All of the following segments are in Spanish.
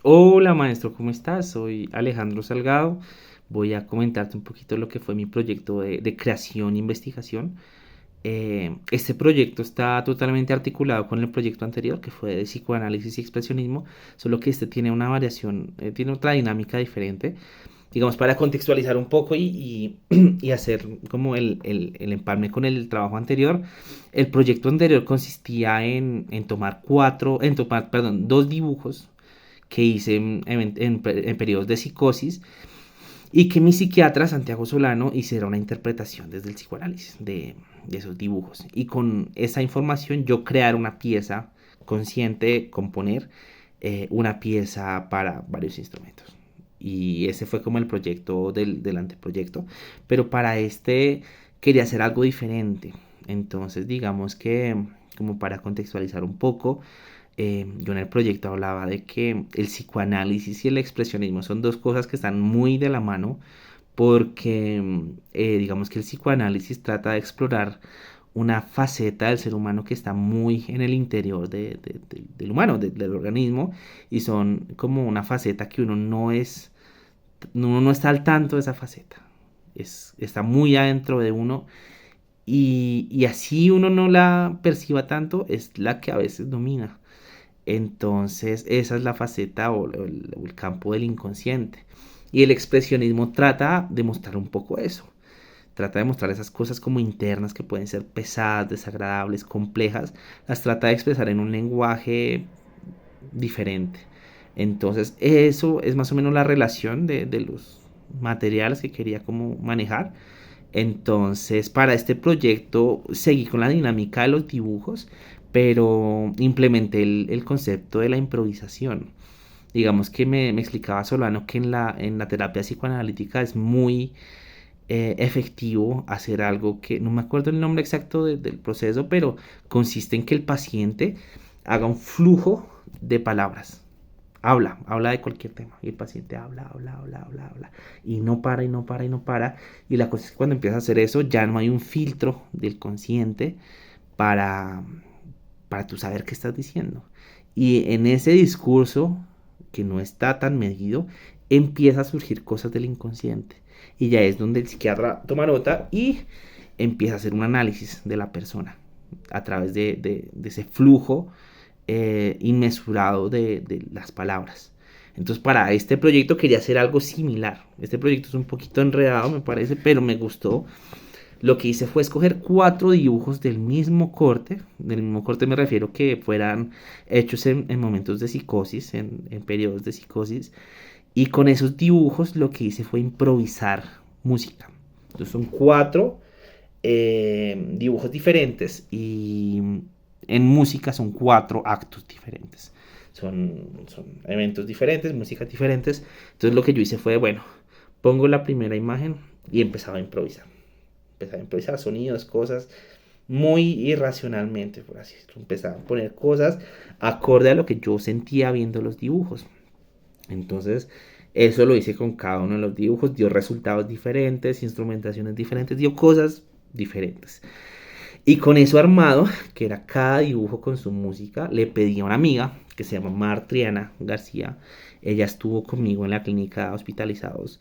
Hola maestro, ¿cómo estás? Soy Alejandro Salgado. Voy a comentarte un poquito lo que fue mi proyecto de creación e investigación. Este proyecto está totalmente articulado con el proyecto anterior, que fue de psicoanálisis y expresionismo, solo que este tiene una variación, tiene otra dinámica diferente. Digamos, para contextualizar un poco y hacer como el empalme con el trabajo anterior, el proyecto anterior consistía en tomar dos dibujos que hice en periodos de psicosis y que mi psiquiatra Santiago Solano hiciera una interpretación desde el psicoanálisis de esos dibujos. Y con esa información yo crear una pieza consciente, componer una pieza para varios instrumentos. Y ese fue como el proyecto del anteproyecto. Pero para este quería hacer algo diferente. Entonces digamos que como para contextualizar un poco, yo en el proyecto hablaba de que el psicoanálisis y el expresionismo son dos cosas que están muy de la mano porque digamos que el psicoanálisis trata de explorar una faceta del ser humano que está muy en el interior del humano, del organismo, y son como una faceta que uno no está al tanto de esa faceta, está muy adentro de uno y así uno no la perciba tanto, es la que a veces domina. Entonces, esa es la faceta o el campo del inconsciente. Y el expresionismo trata de mostrar un poco eso. Trata de mostrar esas cosas como internas que pueden ser pesadas, desagradables, complejas. Las trata de expresar en un lenguaje diferente. Entonces, eso es más o menos la relación de los materiales que quería como manejar. Entonces, para este proyecto seguí con la dinámica de los dibujos, pero implementé el concepto de la improvisación. Digamos que me explicaba Solano que en la terapia psicoanalítica es muy efectivo hacer algo que no me acuerdo el nombre exacto del proceso, pero consiste en que el paciente haga un flujo de palabras. Habla de cualquier tema. Y el paciente habla. Y no para, y no para, y no para. Y la cosa es que cuando empieza a hacer eso, ya no hay un filtro del consciente para, para tú saber qué estás diciendo. Y en ese discurso, que no está tan medido, empieza a surgir cosas del inconsciente. Y ya es donde el psiquiatra toma nota y empieza a hacer un análisis de la persona a través de ese flujo inmesurado de las palabras. Entonces para este proyecto quería hacer algo similar. Este proyecto es un poquito enredado, me parece, pero me gustó. Lo que hice fue escoger cuatro dibujos del mismo corte. Del mismo corte me refiero que fueran hechos en momentos de psicosis, en periodos de psicosis. Y con esos dibujos lo que hice fue improvisar música. Entonces son cuatro dibujos diferentes y en música son cuatro actos diferentes. Son eventos diferentes, músicas diferentes. Entonces lo que yo hice fue, bueno, pongo la primera imagen y empezaba a improvisar. Empezaba a improvisar sonidos, cosas muy irracionalmente, por así decirlo. Empezaba a poner cosas acorde a lo que yo sentía viendo los dibujos. Entonces, eso lo hice con cada uno de los dibujos, dio resultados diferentes, instrumentaciones diferentes, dio cosas diferentes. Y con eso armado, que era cada dibujo con su música, le pedí a una amiga que se llama Martriana García. Ella estuvo conmigo en la clínica hospitalizados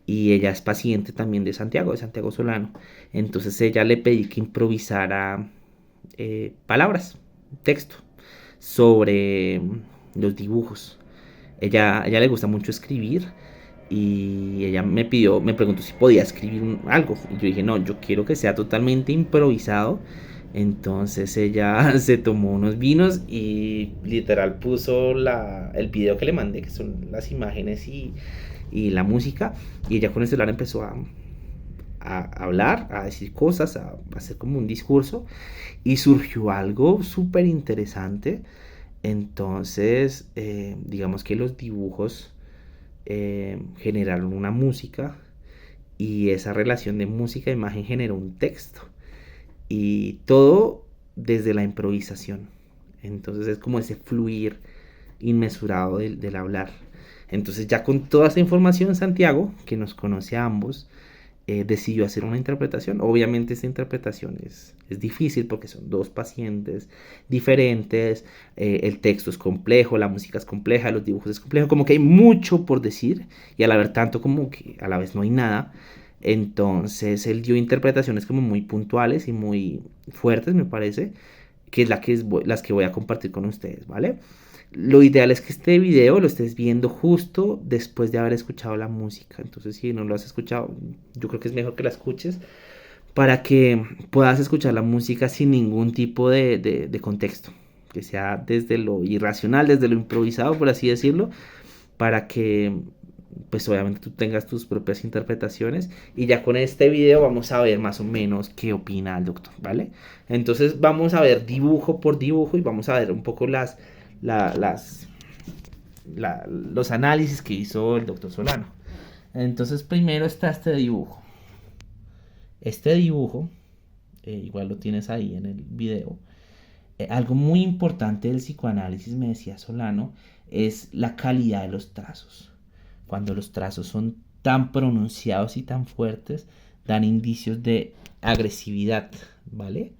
y ella es paciente también de Santiago Solano. Entonces ella le pedí que improvisara palabras, texto, sobre los dibujos. Ella le gusta mucho escribir y ella me preguntó si podía escribir algo. Y yo dije, no, yo quiero que sea totalmente improvisado. Entonces ella se tomó unos vinos y literal puso el video que le mandé, que son las imágenes y la música. Y ella con el celular empezó a hablar, a decir cosas, a hacer como un discurso. Y surgió algo súper interesante. Entonces, digamos que los dibujos generaron una música y esa relación de música e imagen generó un texto y todo desde la improvisación. Entonces es como ese fluir inmesurado del hablar. Entonces ya con toda esa información Santiago, que nos conoce a ambos, decidió hacer una interpretación. Obviamente esta interpretación es difícil porque son dos pacientes diferentes, el texto es complejo, la música es compleja, los dibujos es complejo, como que hay mucho por decir y al haber tanto como que a la vez no hay nada. Entonces él dio interpretaciones como muy puntuales y muy fuertes, me parece, que es las que voy a compartir con ustedes, ¿vale? Lo ideal es que este video lo estés viendo justo después de haber escuchado la música. Entonces, si no lo has escuchado, yo creo que es mejor que la escuches para que puedas escuchar la música sin ningún tipo de contexto. Que sea desde lo irracional, desde lo improvisado, por así decirlo, para que pues obviamente tú tengas tus propias interpretaciones y ya con este video vamos a ver más o menos qué opina el doctor, ¿vale? Entonces vamos a ver dibujo por dibujo y vamos a ver un poco la- las, los análisis que hizo el doctor Solano. Entonces primero está este dibujo. Este dibujo, igual lo tienes ahí en el video. Algo muy importante del psicoanálisis, me decía Solano, es la calidad de los trazos. Cuando los trazos son tan pronunciados y tan fuertes, dan indicios de agresividad, ¿vale?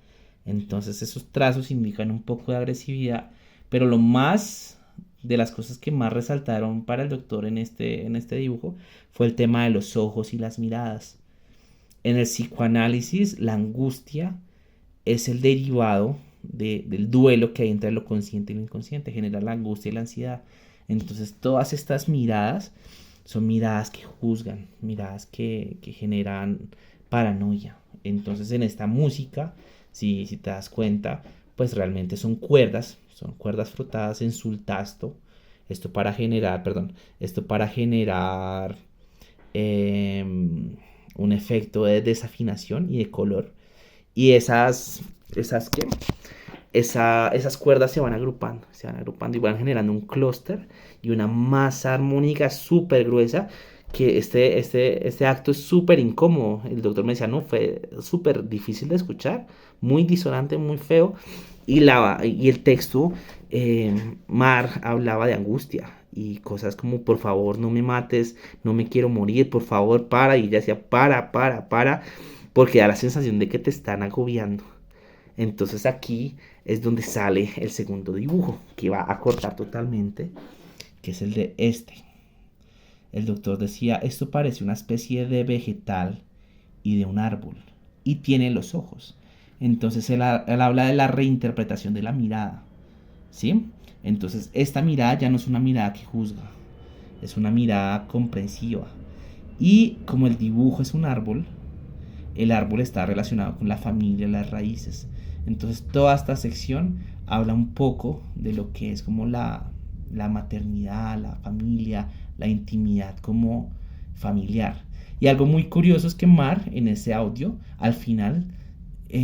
Entonces esos trazos indican un poco de agresividad, pero lo más de las cosas que más resaltaron para el doctor en este dibujo fue el tema de los ojos y las miradas. En el psicoanálisis, la angustia es el derivado del duelo que hay entre lo consciente y lo inconsciente, genera la angustia y la ansiedad. Entonces todas estas miradas son miradas que juzgan, miradas que generan paranoia. Entonces en esta música, si te das cuenta, pues realmente son cuerdas frotadas en sultasto. Esto para generar, perdón, esto para generar eh, un efecto de desafinación y de color. Y ¿qué? Esas cuerdas se van agrupando y van generando un clúster y una masa armónica súper gruesa que este acto es súper incómodo. El doctor me decía, no, fue súper difícil de escuchar, muy disonante, muy feo. Y el texto, Mar hablaba de angustia y cosas como, por favor, no me mates, no me quiero morir, por favor, para. Y ella decía, para, porque da la sensación de que te están agobiando. Entonces aquí es donde sale el segundo dibujo, que va a cortar totalmente, que es el de este. El doctor decía, esto parece una especie de vegetal y de un árbol, y tiene los ojos. Entonces él habla de la reinterpretación de la mirada, ¿sí? Entonces esta mirada ya no es una mirada que juzga, es una mirada comprensiva. Y como el dibujo es un árbol, el árbol está relacionado con la familia, las raíces. Entonces toda esta sección habla un poco de lo que es como la maternidad, la familia, la intimidad como familiar. Y algo muy curioso es que Mar en ese audio al final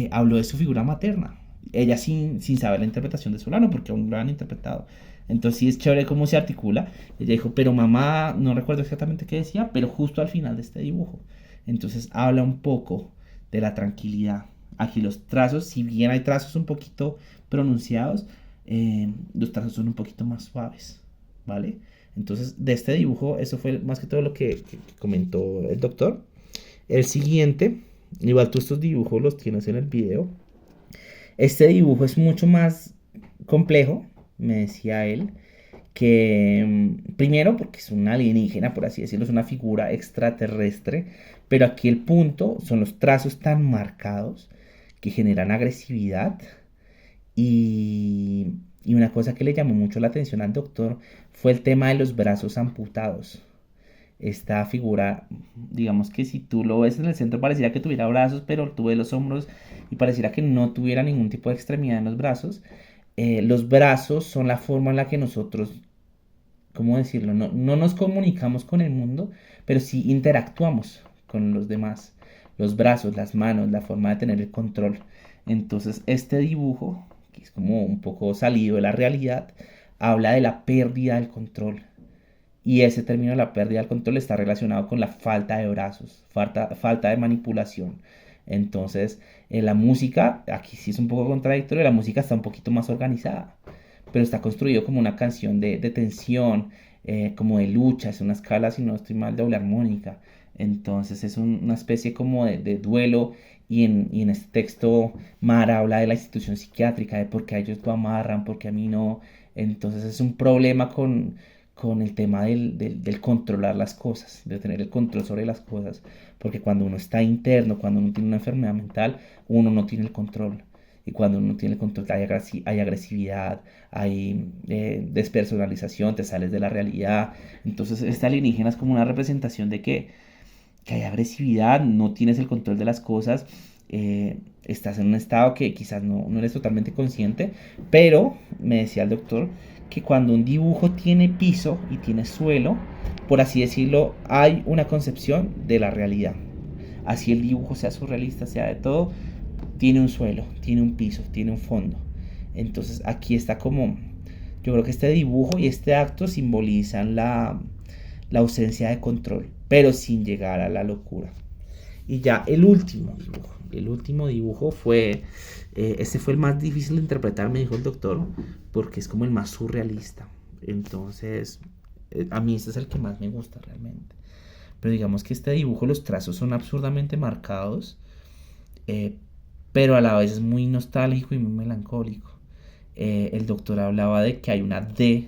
habló de su figura materna. Ella sin saber la interpretación de Solano porque aún lo han interpretado. Entonces sí es chévere cómo se articula. Ella dijo, pero mamá, no recuerdo exactamente qué decía, pero justo al final de este dibujo. Entonces habla un poco de la tranquilidad. Aquí los trazos, si bien hay trazos un poquito pronunciados, los trazos son un poquito más suaves, ¿vale? Entonces de este dibujo, eso fue más que todo lo que comentó el doctor. El siguiente, igual tú estos dibujos los tienes en el video. Este dibujo es mucho más complejo, me decía él, que primero porque es un alienígena, por así decirlo, es una figura extraterrestre, pero aquí el punto son los trazos tan marcados que generan agresividad y una cosa que le llamó mucho la atención al doctor fue el tema de los brazos amputados. Esta figura, digamos que si tú lo ves en el centro pareciera que tuviera brazos, pero tuve los hombros y pareciera que no tuviera ningún tipo de extremidad en los brazos. Los brazos son la forma en la que nosotros, ¿cómo decirlo? No nos comunicamos con el mundo, pero sí interactuamos con los demás. Los brazos, las manos, la forma de tener el control. Entonces, este dibujo, que es como un poco salido de la realidad, habla de la pérdida del control. Y ese término de la pérdida del control está relacionado con la falta de brazos, falta de manipulación. Entonces, en la música, aquí sí es un poco contradictorio, la música está un poquito más organizada, pero está construido como una canción de tensión, como de lucha, es una escala, si no estoy mal, doble armónica. Entonces es una especie como de duelo y en este texto Mar habla de la institución psiquiátrica, de por qué a ellos lo amarran, por qué a mí no. Entonces es un problema con el tema del controlar las cosas, de tener el control sobre las cosas, porque cuando uno está interno, cuando uno tiene una enfermedad mental, uno no tiene el control. Y cuando uno tiene el control hay agresividad, hay despersonalización, te sales de la realidad. Entonces, esta alienígena es como una representación de que hay agresividad, no tienes el control de las cosas, estás en un estado que quizás no eres totalmente consciente, pero me decía el doctor que cuando un dibujo tiene piso y tiene suelo, por así decirlo, hay una concepción de la realidad. Así el dibujo sea surrealista, sea de todo, tiene un suelo, tiene un piso, tiene un fondo. Entonces aquí está como, yo creo que este dibujo y este acto simbolizan la ausencia de control, pero sin llegar a la locura. Y ya el último dibujo fue, este fue el más difícil de interpretar, me dijo el doctor, porque es como el más surrealista. Entonces, a mí este es el que más me gusta realmente. Pero digamos que este dibujo, los trazos son absurdamente marcados, eh, pero a la vez es muy nostálgico y muy melancólico. El doctor hablaba de que hay una D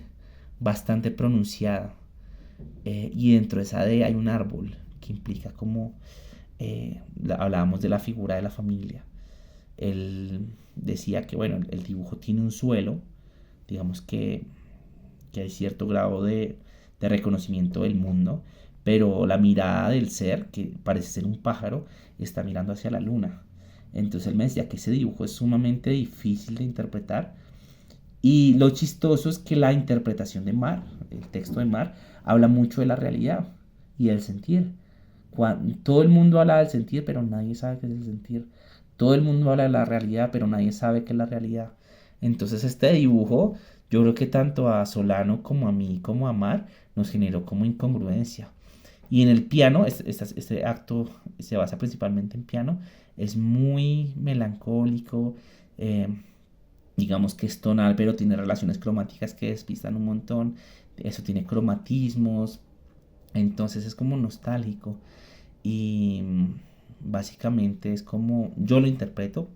bastante pronunciada, y dentro de esa D hay un árbol que implica como hablábamos de la figura de la familia. Él decía que, bueno, el dibujo tiene un suelo, digamos que hay cierto grado de reconocimiento del mundo, pero la mirada del ser, que parece ser un pájaro, está mirando hacia la luna. Entonces él me decía que ese dibujo es sumamente difícil de interpretar. Y lo chistoso es que la interpretación de Mar, el texto de Mar, habla mucho de la realidad y del sentir. Todo el mundo habla del sentir, pero nadie sabe qué es el sentir. Todo el mundo habla de la realidad, pero nadie sabe qué es la realidad. Entonces este dibujo, yo creo que tanto a Solano como a mí, como a Mar, nos generó como incongruencia. Y en el piano, este acto se basa principalmente en piano, es muy melancólico, eh, digamos que es tonal, pero tiene relaciones cromáticas que despistan un montón, eso tiene cromatismos, entonces es como nostálgico. Y básicamente es como, yo lo interpreto,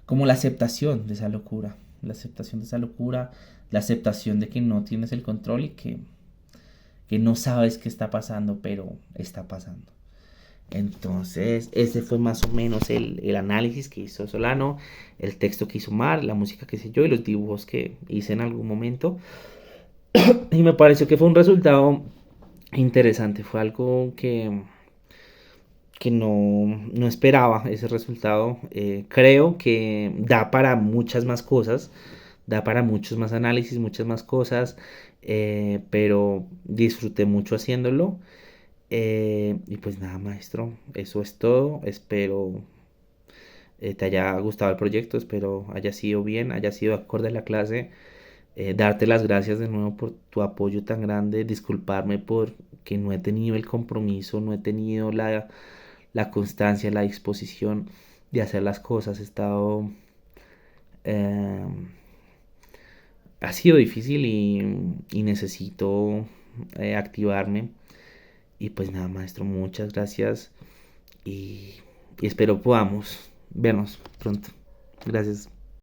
como la aceptación de esa locura, la aceptación de esa locura, la aceptación de que no tienes el control y que no sabes qué está pasando, pero está pasando. Entonces, ese fue más o menos el análisis que hizo Solano, el texto que hizo Mar, la música que hice yo y los dibujos que hice en algún momento. Y me pareció que fue un resultado interesante, fue algo que no esperaba ese resultado. Creo que da para muchas más cosas, da para muchos más análisis, muchas más cosas, pero disfruté mucho haciéndolo. Y pues nada, maestro, eso es todo. Espero te haya gustado el proyecto, espero haya sido bien, haya sido acorde a la clase. Darte las gracias de nuevo por tu apoyo tan grande, disculparme por que no he tenido el compromiso, no he tenido la constancia, la disposición de hacer las cosas. Eh, ha sido difícil y necesito activarme. Y pues nada, maestro, muchas gracias y espero podamos vernos pronto. Gracias.